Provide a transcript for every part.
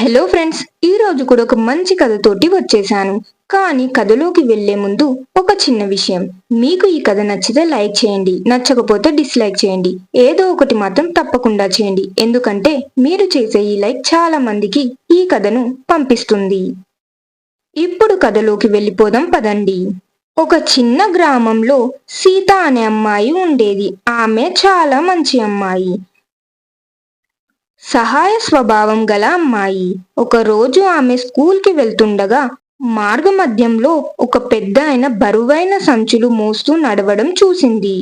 Hello friends, ఈ రోజు కూడా ఒక మంచి కథతోటి వచ్చేసాను. కానీ కథలోకి వెళ్లే ముందు ఒక చిన్న విషయం. మీకు ఈ కథ నచ్చితే లైక్ చేయండి, నచ్చకపోతే డిస్లైక్ చేయండి. ఏదో ఒకటి మాత్రం తప్పకుండా చేయండి. ఎందుకంటే మీరు చేసే ఈ లైక్ చాలా మందికి ఈ కథను పంపిస్తుంది. ఇప్పుడు కథలోకి వెళ్ళిపోదాం పదండి. ఒక చిన్న గ్రామంలో సీత అనే అమ్మాయి ఉండేది. ఆమె చాలా మంచి అమ్మాయి. సహాయ స్వభావం గల అమ్మాయి. ఒకరోజు ఆమె స్కూల్కి వెళ్తుండగా మార్గమధ్యంలో ఒక పెద్దాయన బరువైన సంచులు మోస్తూ నడవడం చూసింది.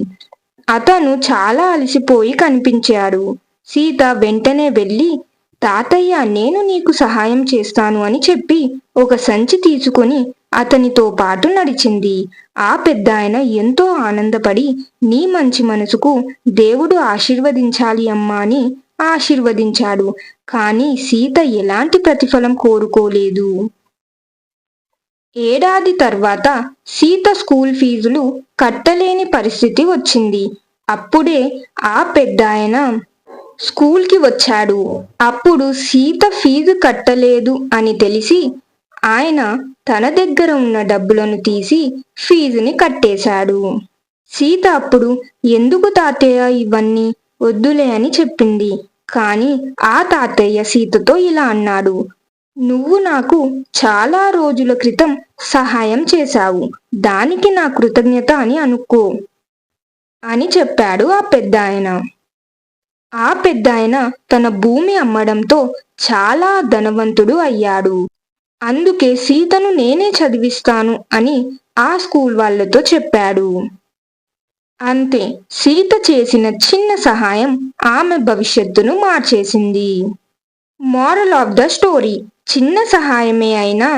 అతను చాలా అలసిపోయి కనిపించాడు. సీత వెంటనే వెళ్ళి, తాతయ్య, నేను నీకు సహాయం చేస్తాను అని చెప్పి ఒక సంచి తీసుకొని అతనితో పాటు నడిచింది. ఆ పెద్దాయన ఎంతో ఆనందపడి, నీ మంచి మనసుకు దేవుడు ఆశీర్వదించాలి అమ్మా అని ఆశీర్వదించాడు. కానీ సీత ఎలాంటి ప్రతిఫలం కోరుకోలేదు. ఏడాది తర్వాత సీత స్కూల్ ఫీజులు కట్టలేని పరిస్థితి వచ్చింది. అప్పుడే ఆ పెద్దాయన స్కూల్కి వచ్చాడు. అప్పుడు సీత ఫీజు కట్టలేదు అని తెలిసి ఆయన తన దగ్గర ఉన్న డబ్బులను తీసి ఫీజుని కట్టేశాడు. సీత అప్పుడు, ఎందుకు తాతయ్య ఇవన్నీ, వద్దులే అని చెప్పింది. కానీ ఆ తాతయ్య సీతతో ఇలా అన్నాడు, నువ్వు నాకు చాలా రోజుల క్రితం సహాయం చేశావు, దానికి నా కృతజ్ఞత అని అనుకో అని చెప్పాడు ఆ పెద్దాయన. ఆ పెద్దాయన తన భూమి అమ్మడంతో చాలా ధనవంతుడు అయ్యాడు. అందుకే సీతను నేనే చదివిస్తాను అని ఆ స్కూల్ వాళ్ళతో చెప్పాడు. అంతే, సీత చేసిన చిన్న సహాయం ఆమె భవిష్యత్తును మార్చేసింది. మోరల్ ఆఫ్ ద స్టోరీ: చిన్న సహాయమే అయినా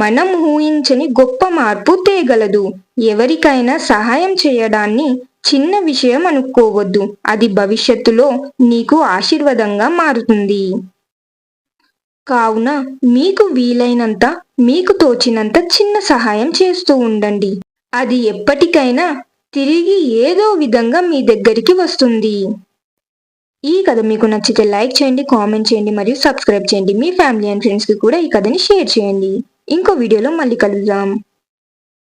మనం ఊహించని గొప్ప మార్పు తేగలదు. ఎవరికైనా సహాయం చేయడాన్ని చిన్న విషయం అనుకోవద్దు, అది భవిష్యత్తులో నీకు ఆశీర్వాదంగా మారుతుంది. కావున మీకు వీలైనంత, మీకు తోచినంత చిన్న సహాయం చేస్తూ ఉండండి. అది ఎప్పటికైనా తిరిగి ఏదో విధంగా మీ దగ్గరికి వస్తుంది. ఈ కథ మీకు నచ్చితే లైక్ చేయండి, కామెంట్ చేయండి మరియు సబ్స్క్రైబ్ చేయండి. మీ ఫ్యామిలీ అండ్ ఫ్రెండ్స్కి కూడా ఈ కథని షేర్ చేయండి. ఇంకో వీడియోలో మళ్ళీ కలుద్దాం.